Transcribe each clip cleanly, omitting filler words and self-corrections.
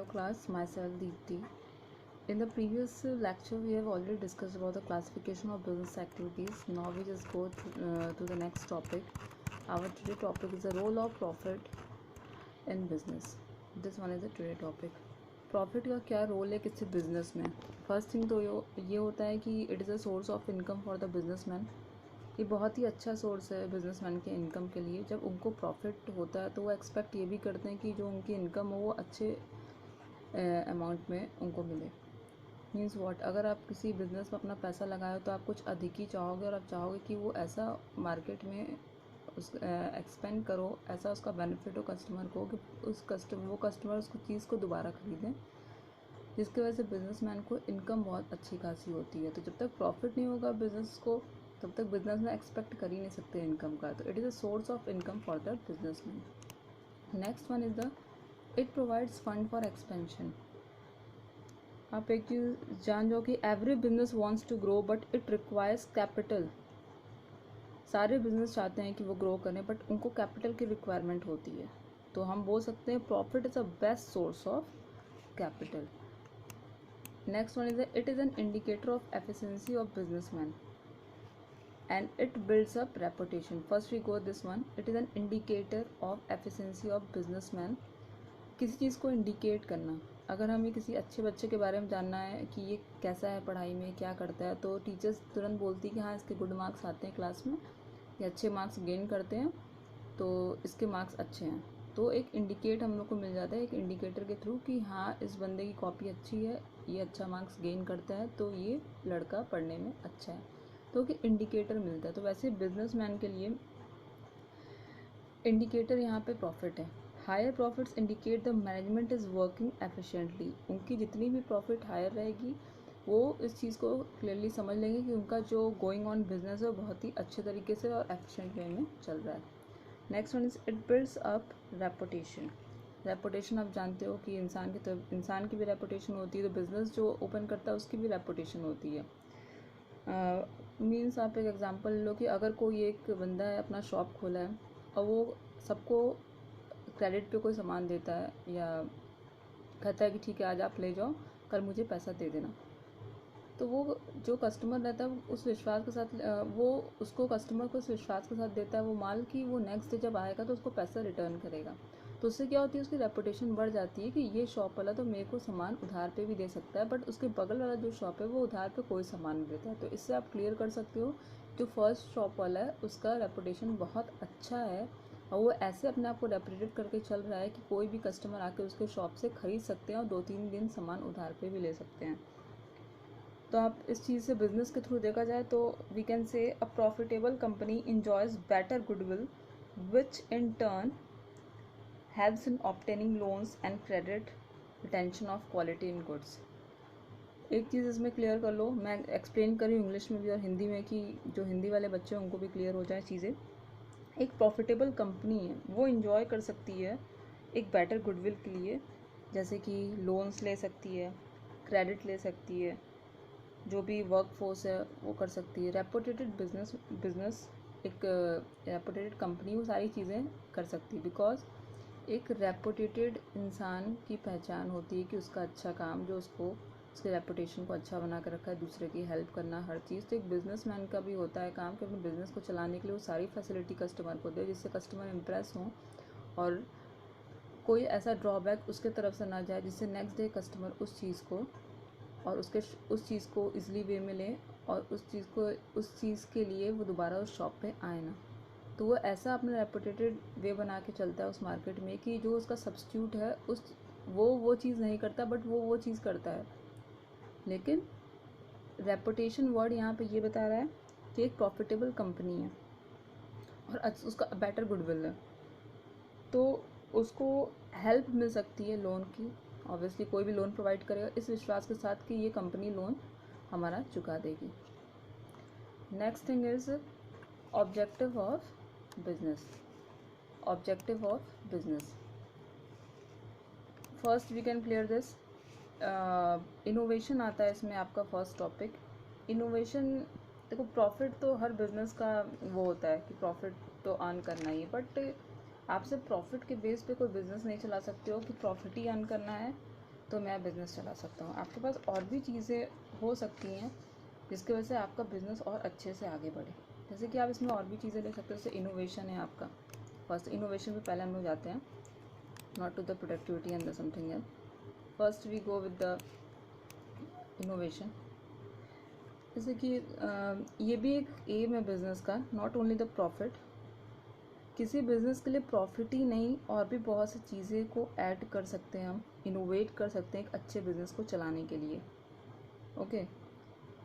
class, myself Deepti. In the previous lecture, we have already discussed about the classification of business activities. Now we just go to the next topic. Our today topic is the role of profit in business. This one is the today topic. Profit का क्या role है किसी business में? First thing तो ये होता है कि it is a source of income for the businessman. ये बहुत ही अच्छा सोर्स है बिजनेसमैन के इनकम के लिए. जब उनको प्रॉफिट होता है तो वो एक्सपेक्ट ये भी करते हैं कि जो उनकी इनकम हो वो अच्छे अमाउंट में उनको मिले. मीन्स व्हाट, अगर आप किसी बिज़नेस में अपना पैसा लगाए हो तो आप कुछ अधिक ही चाहोगे और आप चाहोगे कि वो ऐसा मार्केट में उस एक्सपेंड करो, ऐसा उसका बेनिफिट हो कस्टमर को कि वो कस्टमर उसको चीज़ को दोबारा ख़रीदें, जिसकी वजह से बिजनेसमैन को इनकम बहुत अच्छी खासी होती है. तो जब तक प्रॉफिट नहीं होगा बिज़नेस को तब तक बिजनेस में एक्सपेक्ट कर ही नहीं सकते इनकम का. तो it is a source of income for the businessman. Next one is the it provides fund for expansion. आप एक चीज़ जान जाओ कि every business wants to grow but it requires capital. सारे बिजनेस चाहते हैं कि वो ग्रो करें बट उनको कैपिटल की रिक्वायरमेंट होती है. तो हम बोल सकते हैं profit is a best source of capital. Next one is it is an indicator of efficiency of businessman and it builds up reputation. First we go this one. It is an indicator of efficiency of businessman. किसी चीज़ को indicate करना. अगर हमें किसी अच्छे बच्चे के बारे में जानना है कि ये कैसा है पढ़ाई में, क्या करता है, तो टीचर्स तुरंत बोलती है कि हाँ इसके गुड मार्क्स आते हैं क्लास में, ये अच्छे मार्क्स गेन करते हैं, तो इसके मार्क्स अच्छे हैं. तो एक इंडिकेट हम लोग को मिल जाता है एक इंडिकेटर के थ्रू कि हाँ इस बंदे की कॉपी अच्छी है, ये अच्छा मार्क्स गेन करता है, तो ये लड़का पढ़ने में अच्छा है. तो कि इंडिकेटर मिलता है. तो वैसे बिजनेसमैन के लिए इंडिकेटर यहाँ पे प्रॉफिट है. Higher profits indicate the management is working efficiently. उनकी जितनी भी प्रॉफिट हायर रहेगी वो इस चीज़ को क्लियरली समझ लेंगे कि उनका जो गोइंग ऑन बिजनेस है बहुत ही अच्छे तरीके से और एफिशिएंट वे में चल रहा है. Next one is it builds up reputation. Reputation आप जानते हो कि इंसान की भी रेपुटेशन होती है, तो बिज़नेस जो ओपन करता है उसकी भी रेपुटेशन होती है. मीन्स आप एक एग्ज़ाम्पल लो कि अगर कोई एक बंदा है अपना शॉप खोला है और वो सबको क्रेडिट पे कोई सामान देता है या कहता है कि ठीक है आज आप ले जाओ, कल मुझे पैसा दे देना, तो वो जो कस्टमर रहता है उस विश्वास के साथ वो उसको कस्टमर को उस विश्वास के साथ देता है वो माल कि वो नेक्स्ट डे जब आएगा तो उसको पैसा रिटर्न करेगा. तो उससे क्या होती है, उसकी रेपुटेशन बढ़ जाती है कि ये शॉप वाला तो मेरे को सामान उधार पे भी दे सकता है, बट उसके बगल वाला जो शॉप है वो उधार पे कोई सामान नहीं देता है. तो इससे आप क्लियर कर सकते हो जो फर्स्ट शॉप वाला है उसका रेपुटेशन बहुत अच्छा है और वो ऐसे अपने आप को रेपुटेट करके चल रहा है कि कोई भी कस्टमर आके उसके शॉप से ख़रीद सकते हैं और 2-3 दिन सामान उधार पे भी ले सकते हैं. तो आप इस चीज़ से बिजनेस के थ्रू देखा जाए तो we can say a profitable company enjoys better goodwill which in turn helps in obtaining loans and credit retention of quality in goods. एक चीज़ इसमें क्लियर कर लो, मैं एक्सप्लेन कर रही हूँ इंग्लिश में भी और हिंदी में कि जो हिंदी वाले बच्चे हैं उनको भी क्लियर हो जाए चीज़ें. एक प्रॉफिटेबल कंपनी है वो इंजॉय कर सकती है एक बेटर गुडविल के लिए, जैसे कि लोन्स ले सकती है, क्रेडिट ले सकती है, जो भी वर्क फोर्स है वो कर सकती है. रेपुटेटेड बिजनेस एक रेपुटेटेड कंपनी वो सारी चीज़ें कर सकती है. बिकॉज एक रेपुटेटेड इंसान की पहचान होती है कि उसका अच्छा काम जो उसको उसके रेपुटेशन को अच्छा बना कर रखा है, दूसरे की हेल्प करना, हर चीज़. तो एक बिजनेसमैन का भी होता है काम कि अपने बिज़नेस को चलाने के लिए वो सारी फैसिलिटी कस्टमर को दे जिससे कस्टमर इम्प्रेस हों और कोई ऐसा ड्रॉबैक उसके तरफ से ना जाए जिससे नेक्स्ट डे कस्टमर उस चीज़ को और उस चीज़ को ईज़िली वे में लें और उस चीज़ के लिए वो दोबारा उस शॉप पे आए ना. तो वो ऐसा अपना रेपुटेटेड वे बना के चलता है उस मार्केट में कि जो उसका सब्स्टिट्यूट है वो चीज़ नहीं करता बट वो चीज़ करता है. लेकिन रेपुटेशन वर्ड यहाँ पे ये बता रहा है कि एक प्रॉफिटेबल कंपनी है और उसका बेटर गुडविल है, तो उसको हेल्प मिल सकती है लोन की. ऑब्वियसली कोई भी लोन प्रोवाइड करेगा इस विश्वास के साथ कि ये कंपनी लोन हमारा चुका देगी. Next thing is objective of business. Objective of business first we can clear this. Innovation आता है इसमें आपका फर्स्ट टॉपिक. इनोवेशन देखो, प्रॉफिट तो हर बिजनेस का वो होता है कि प्रॉफिट तो अर्न करना ही है, बट आप सिर्फ प्रॉफिट के बेस पे कोई बिज़नेस नहीं चला सकते हो कि प्रॉफिट ही अर्न करना है तो मैं बिज़नेस चला सकता हूँ। आपके पास और भी चीज़ें हो सकती हैं जिसकी वजह से आपका बिज़नेस और अच्छे से आगे बढ़े। जैसे कि आप इसमें और भी चीज़ें ले सकते हो, जैसे इनोवेशन है आपका। फर्स्ट इनोवेशन पे पहले हम लोग जाते हैं, not to the productivity and the something else. First we go with the innovation. जैसे कि ये भी एक एम है बिज़नेस का, नॉट ओनली द प्रॉफिट। किसी बिज़नेस के लिए प्रॉफिट ही नहीं, और भी बहुत सी चीज़ें को ऐड कर सकते हैं हम, इनोवेट कर सकते हैं एक अच्छे बिज़नेस को चलाने के लिए। ओके,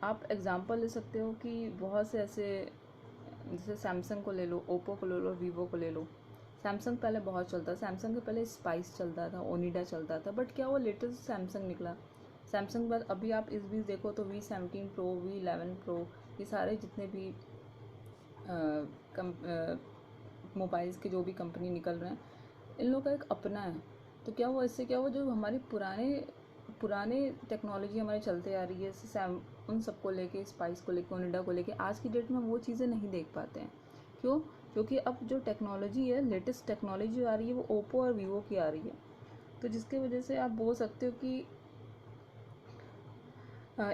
आप एग्ज़ाम्पल ले सकते हो कि बहुत से ऐसे, जैसे सैमसंग को ले लो, ओप्पो को ले लो, वीवो को ले लो। सैमसंग पहले बहुत चलता था, सैमसंग के पहले स्पाइस चलता था, ओनिडा चलता था, बट क्या वो लेटेस्ट सैमसंग निकला। सैमसंग के बाद अभी आप इस बीच देखो तो V17 प्रो, V11 प्रो, ये सारे जितने भी मोबाइल्स के जो भी कंपनी निकल रहे हैं, इन लोगों का एक अपना है। तो क्या हुआ इससे, क्या हुआ, जो हमारी पुराने टेक्नोलॉजी हमारे चलते आ रही है, जैसे उन सबको लेके, स्पाइस को लेके, ओनिडा को लेके, आज की डेट में हम वो चीज़ें नहीं देख पाते हैं। क्यों? क्योंकि अब जो टेक्नोलॉजी है, लेटेस्ट टेक्नोलॉजी जो आ रही है, वो ओप्पो और वीवो की आ रही है। तो जिसकी वजह से आप बोल सकते हो कि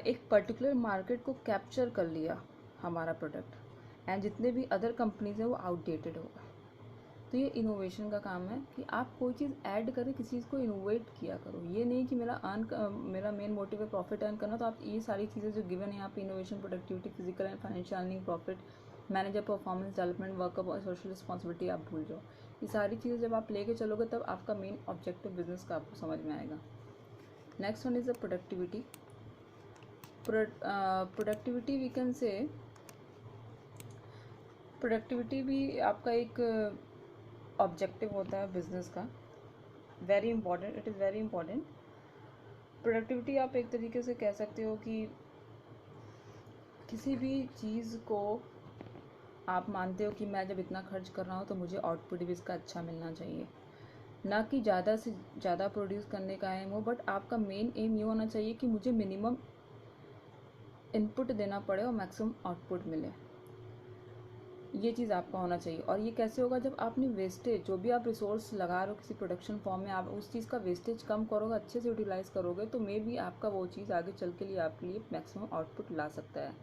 एक पर्टिकुलर मार्केट को कैप्चर कर लिया हमारा प्रोडक्ट, एंड जितने भी अदर कंपनीज हैं वो आउटडेटेड होगा। तो ये इनोवेशन का काम है कि आप कोई चीज़ ऐड करें, किसी चीज़ को इनोवेट किया करो। ये नहीं कि मेरा मेन मोटिव है प्रॉफिट अर्न करना, तो आप ये सारी चीज़ें जो गिवन है यहाँ पे, innovation, productivity, physical and financial earning, profit, manager, performance development, workup और सोशल रिस्पॉन्सिबिलिटी, आप भूल जाओ। ये सारी चीज़ें जब आप लेके चलोगे तब आपका मेन ऑब्जेक्टिव बिजनेस का आपको समझ में आएगा। Next one is the productivity. Productivity we can say, productivity भी आपका एक ऑब्जेक्टिव होता है बिजनेस का, very important, it is very important. Productivity आप एक तरीके से कह सकते हो कि किसी भी चीज़ को आप मानते हो कि मैं जब इतना खर्च कर रहा हूँ तो मुझे आउटपुट भी इसका अच्छा मिलना चाहिए, ना कि ज़्यादा से ज़्यादा प्रोड्यूस करने का एम हो, बट आपका मेन एम ये होना चाहिए कि मुझे मिनिमम इनपुट देना पड़े और मैक्सिमम आउटपुट मिले। ये चीज़ आपका होना चाहिए। और ये कैसे होगा, जब आपने वेस्टेज, जो भी आप रिसोर्स लगा रहे हो किसी प्रोडक्शन फॉर्म में, आप उस चीज़ का वेस्टेज कम करोगे, अच्छे से यूटिलाइज़ करोगे, तो मे बी आपका वो चीज़ आगे चल के लिए आपके लिए मैक्सिमम आउटपुट ला सकता है।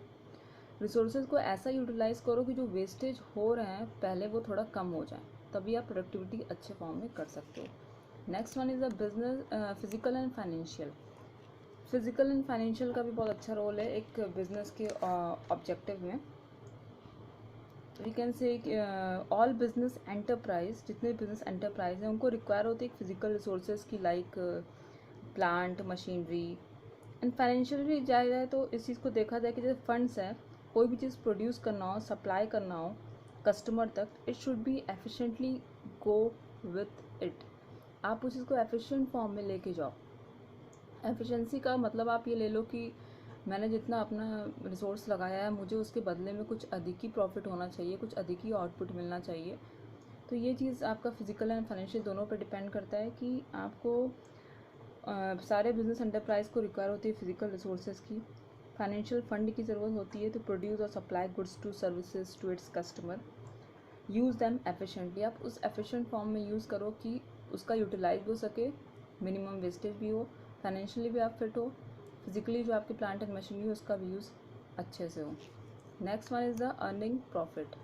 रिसोर्सेज को ऐसा यूटिलाइज़ करो कि जो वेस्टेज हो रहे हैं पहले वो थोड़ा कम हो जाए, तभी आप प्रोडक्टिविटी अच्छे फॉर्म में कर सकते हो। Next one is the business physical and financial. Physical and financial का भी बहुत अच्छा रोल है एक बिजनेस के ऑब्जेक्टिव में। We can say all business enterprise, जितने बिजनेस एंटरप्राइज हैं उनको रिक्वायर होती है फिजिकल रिसोर्सेज की, like plant, machinery and financial भी जाया जाए तो इस चीज़ को देखा जाए कि जैसे फंड्स हैं, कोई भी चीज़ प्रोड्यूस करना हो, सप्लाई करना हो कस्टमर तक, it should be efficiently go with it. आप उस चीज़ को एफिशिएंट फॉर्म में लेके जाओ। एफिशिएंसी का मतलब आप ये ले लो कि मैंने जितना अपना रिसोर्स लगाया है, मुझे उसके बदले में कुछ अधिक ही प्रॉफिट होना चाहिए, कुछ अधिक ही आउटपुट मिलना चाहिए। तो ये चीज़ आपका फिजिकल एंड फाइनेंशियल दोनों पे डिपेंड करता है कि आपको सारे बिजनेस एंटरप्राइज को रिक्वायर होती है फिजिकल रिसोर्सेज की, फाइनेंशियल फंड की ज़रूरत होती है टू प्रोड्यूस और supply goods to services to its customer. Use them efficiently, आप उस एफिशिएंट फॉर्म में यूज़ करो कि उसका यूटिलाइज हो सके, मिनिमम वेस्टेज भी हो, फाइनेंशियली भी आप फिट हो, फिजिकली जो आपकी प्लांट एंड मशीनरी है उसका भी यूज़ अच्छे से हो। Next one is the earning profit.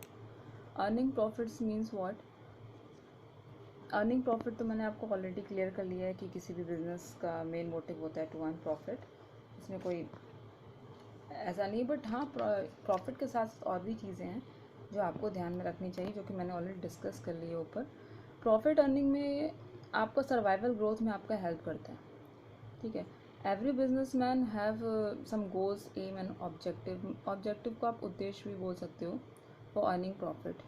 Earning profits means what? Earning profit तो मैंने आपको ऑलरेडी क्लियर कर लिया है कि किसी भी बिजनेस का मेन मोटिव होता है टू अर्न प्रॉफिट, इसमें कोई ऐसा नहीं, बट हाँ प्रॉफिट के साथ और भी चीज़ें हैं जो आपको ध्यान में रखनी चाहिए, जो कि मैंने ऑलरेडी डिस्कस कर ली है ऊपर। प्रॉफिट अर्निंग में आपको सर्वाइवल ग्रोथ में आपका हेल्प करता है, ठीक है। Every business man have some goals, aim and objective. Objective को आप उद्देश्य भी बोल सकते हो for earning profit,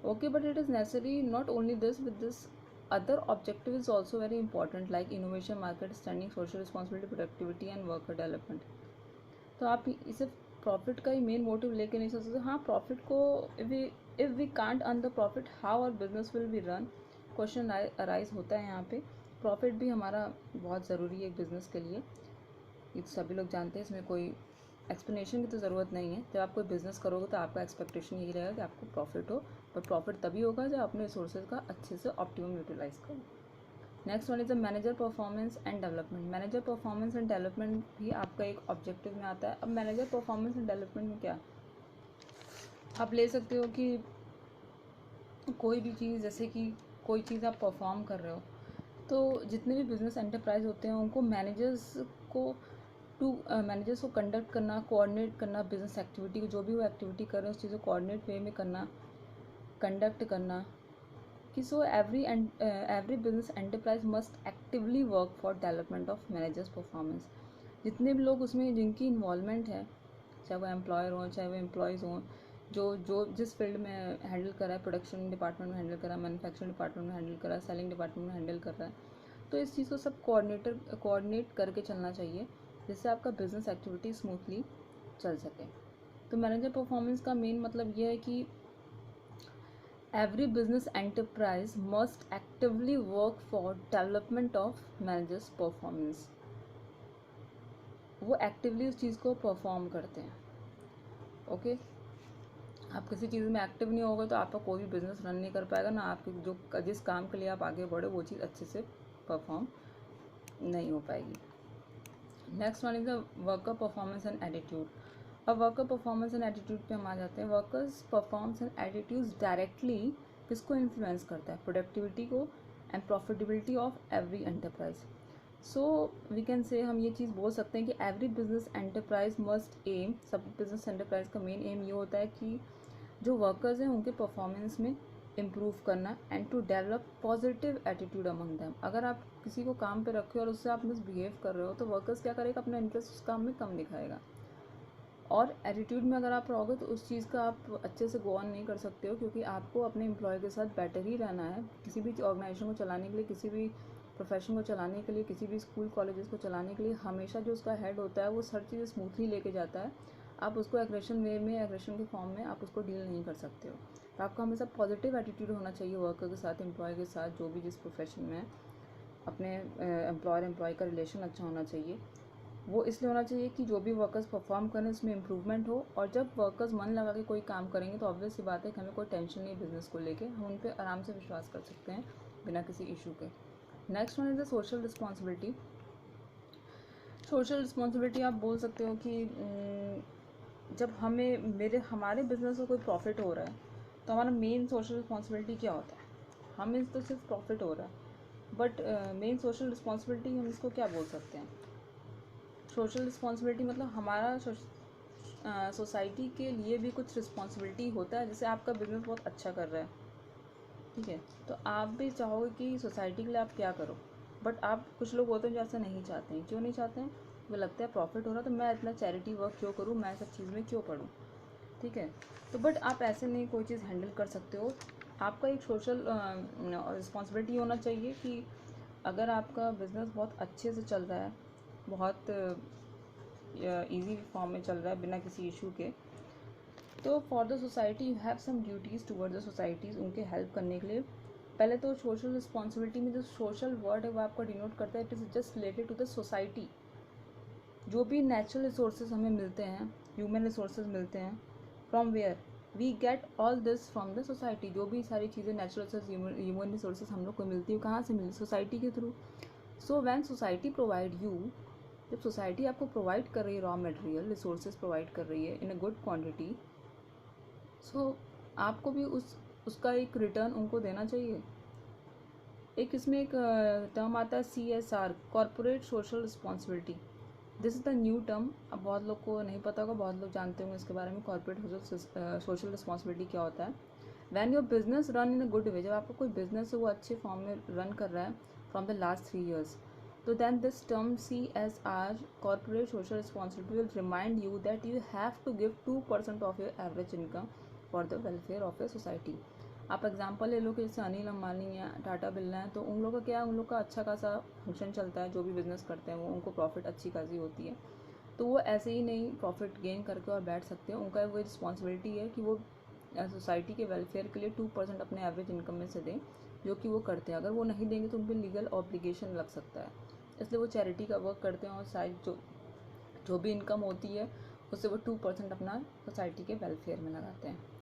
okay, but it is necessary not only this, with this other objective is also very important, like innovation, market standing, social responsibility, productivity and worker development. तो आप इसे प्रॉफिट का ही मेन मोटिव लेके नहीं सोचते। हाँ, profit को if we can't earn the profit, how our business will be run, question arise होता है यहाँ पे। प्रॉफिट भी हमारा बहुत ज़रूरी है एक बिज़नेस के लिए, ये तो सभी लोग जानते हैं, इसमें कोई एक्सप्लेनेशन की तो ज़रूरत नहीं है। जब आप कोई बिज़नेस करोगे तो आपका एक्सपेक्टेशन यही रहेगा कि आपको प्रॉफिट हो, पर प्रॉफिट तभी होगा जब अपने रिसोर्सेज का अच्छे से ऑप्टिमम यूटिलाइज़ करो। Next one is the manager performance and development. Manager performance and development भी आपका एक ऑब्जेक्टिव में आता है। अब मैनेजर परफॉर्मेंस एंड डेवलपमेंट में क्या आप ले सकते हो कि कोई भी चीज़, जैसे कि कोई चीज़ आप परफॉर्म कर रहे हो, तो जितने भी बिजनेस एंटरप्राइज होते हैं उनको मैनेजर्स को कंडक्ट करना, कोऑर्डिनेट करना, बिजनेस एक्टिविटी को, जो भी वो एक्टिविटी कर रहे हैं उस चीज़ को कोऑर्डिनेट वे में करना, कंडक्ट करना, कि so every business enterprise must actively work for development of managers performance. जितने भी लोग उसमें जिनकी इन्वॉल्वमेंट है, चाहे वो एम्प्लॉयर हों चाहे वो एम्प्लॉयज़ हों, जो जो जिस फील्ड में हैंडल कर रहा है, प्रोडक्शन डिपार्टमेंट में हैंडल कर रहा है, मैन्युफैक्चरिंग डिपार्टमेंट में हैंडल कर रहा है, सेलिंग डिपार्टमेंट में हैंडल कर रहा है, तो इस चीज़ को सब कोऑर्डिनेट करके चलना चाहिए, जिससे आपका बिजनेस एक्टिविटी स्मूथली चल सके। तो मैनेजर परफॉर्मेंस का मेन मतलब ये है कि every business enterprise must actively work for development of managers performance. वो एक्टिवली उस चीज़ को परफॉर्म करते हैं। ओके, आप किसी चीज़ में एक्टिव नहीं होगे तो आपका कोई भी बिजनेस रन नहीं कर पाएगा, ना आपके जो जिस काम के लिए आप आगे बढ़े वो चीज़ अच्छे से परफॉर्म नहीं हो पाएगी। Next one is the worker performance and attitude. अब वर्कर परफॉर्मेंस एंड एटीट्यूड पे हम आ जाते हैं। Workers performance and attitude directly किसको इन्फ्लुएंस करता है? प्रोडक्टिविटी को and profitability of every enterprise. So we can say, हम ये चीज़ बोल सकते हैं कि every business enterprise must aim, सब बिजनेस एंटरप्राइज का मेन एम ये होता है कि जो वर्कर्स हैं उनके परफॉर्मेंस में इम्प्रूव करना and to develop positive attitude among them. अगर आप किसी को काम पे रखे हो और उससे आप मिसबिहेव कर रहे हो तो वर्कर्स क्या करेगा? अपना इंटरेस्ट उस काम में कम दिखाएगा। और एटीट्यूड में अगर आप रहोगे तो उस चीज़ का आप अच्छे से गो ऑन नहीं कर सकते हो, क्योंकि आपको अपने एम्प्लॉय के साथ बेटर ही रहना है। किसी भी ऑर्गेनाइजेशन को चलाने के लिए, किसी भी प्रोफेशन को चलाने के लिए, किसी भी स्कूल कॉलेजेस को चलाने के लिए हमेशा जो उसका हेड होता है वो हर चीज़ स्मूथली लेके जाता है। आप उसको एग्रेशन वे में, एग्रेशन के फॉर्म में आप उसको डील नहीं कर सकते हो। तो आपका हमेशा पॉजिटिव एटीट्यूड होना चाहिए वर्कर के साथ, एम्प्लॉय के साथ, जो भी जिस प्रोफेशन में है। अपने एम्प्लॉय का रिलेशन अच्छा होना चाहिए। वो इसलिए होना चाहिए कि जो भी वर्कर्स परफॉर्म करें उसमें इम्प्रूवमेंट हो, और जब वर्कर्स मन लगा के कोई काम करेंगे तो ऑब्वियस सी बात है कि हमें कोई टेंशन नहीं है बिजनेस को लेके, हम उन पर आराम से विश्वास कर सकते हैं बिना किसी इशू के। Next one is the social responsibility. Social responsibility आप बोल सकते हो कि जब हमारे बिजनेस में कोई प्रॉफिट हो रहा है तो हमारा मेन सोशल रिस्पॉन्सिबिलिटी क्या होता है? हमें तो सिर्फ प्रॉफिट हो रहा है, बट मेन सोशल रिस्पॉन्सिबिलिटी हम इसको क्या बोल सकते हैं? सोशल रिस्पॉन्सिबिलिटी मतलब हमारा सोसाइटी के लिए भी कुछ रिस्पॉन्सिबिलिटी होता है। जैसे आपका बिजनेस बहुत अच्छा कर रहा है, ठीक है, तो आप भी चाहोगे कि सोसाइटी के लिए आप क्या करो, बट आप, कुछ लोग होते हैं जो ऐसा नहीं चाहते हैं। क्यों नहीं चाहते हैं? वो लगता है प्रॉफिट हो रहा तो मैं इतना चैरिटी वर्क क्यों करूँ, मैं सब चीज़ में क्यों पढ़ूँ, ठीक है। तो बट आप ऐसे नहीं कोई चीज़ हैंडल कर सकते हो। आपका एक सोशल रिस्पॉन्सिबिलिटी होना चाहिए कि अगर आपका बिज़नेस बहुत अच्छे से चल रहा है, बहुत ईजी फॉर्म में चल रहा है बिना किसी इशू के, तो for the society you have some duties toward the societies, उनके हेल्प करने के लिए। पहले तो सोशल रिस्पॉन्सिबिलिटी में जो सोशल वर्ड है वो आपको डिनोट करता है, it is just related to the society. जो भी नेचुरल रिसोर्सेज हमें मिलते हैं, ह्यूमन रिसोर्सेज मिलते हैं, from where we get all this from the society. जो भी सारी चीज़ें नेचुरल ह्यूमन रिसोर्सेज हम लोग को मिलती है, कहाँ से मिलती? सोसाइटी के through. So when society provide you, जब सोसाइटी आपको प्रोवाइड कर रही है रॉ मटेरियल रिसोर्सेज प्रोवाइड कर रही है इन अ गुड क्वांटिटी, सो आपको भी उसका एक रिटर्न उनको देना चाहिए। एक इसमें एक टर्म आता है CSR, corporate social responsibility. This is the new term. अब बहुत लोग को नहीं पता होगा, बहुत लोग जानते होंगे इसके बारे में। कॉरपोरेट सोशल रिस्पॉन्सिबिलिटी क्या होता है? When your business run in a good way, जब आपका कोई बिजनेस है वो अच्छे फॉर्म में रन कर रहा है फ्रॉम द लास्ट 3 years, तो then this term CSR, corporate social responsibility, will remind you that you have to give 2% of your average income for the welfare of your society. आप example ले लो कि जैसे अनिल अंबानी या टाटा बिरला है, तो उन लोगों का क्या है, उन लोग का अच्छा खासा फंक्शन चलता है। जो भी बिजनेस करते हैं वो, उनको प्रॉफिट अच्छी खासी होती है, तो वो ऐसे ही नहीं प्रॉफिट गेन करके और बैठ सकते हैं। उनका वो रिस्पॉन्सिबिलिटी है कि वो सोसाइटी के वेलफेयर के लिए 2% अपने एवरेज इनकम में से दें, जो कि वो करते हैं। अगर वो नहीं देंगे तो उन पर लीगल ऑब्लिगेशन लग सकता है, इसलिए वो चैरिटी का वर्क करते हैं। और साइड जो भी इनकम होती है उससे वो 2% अपना सोसाइटी के वेलफेयर में लगाते हैं।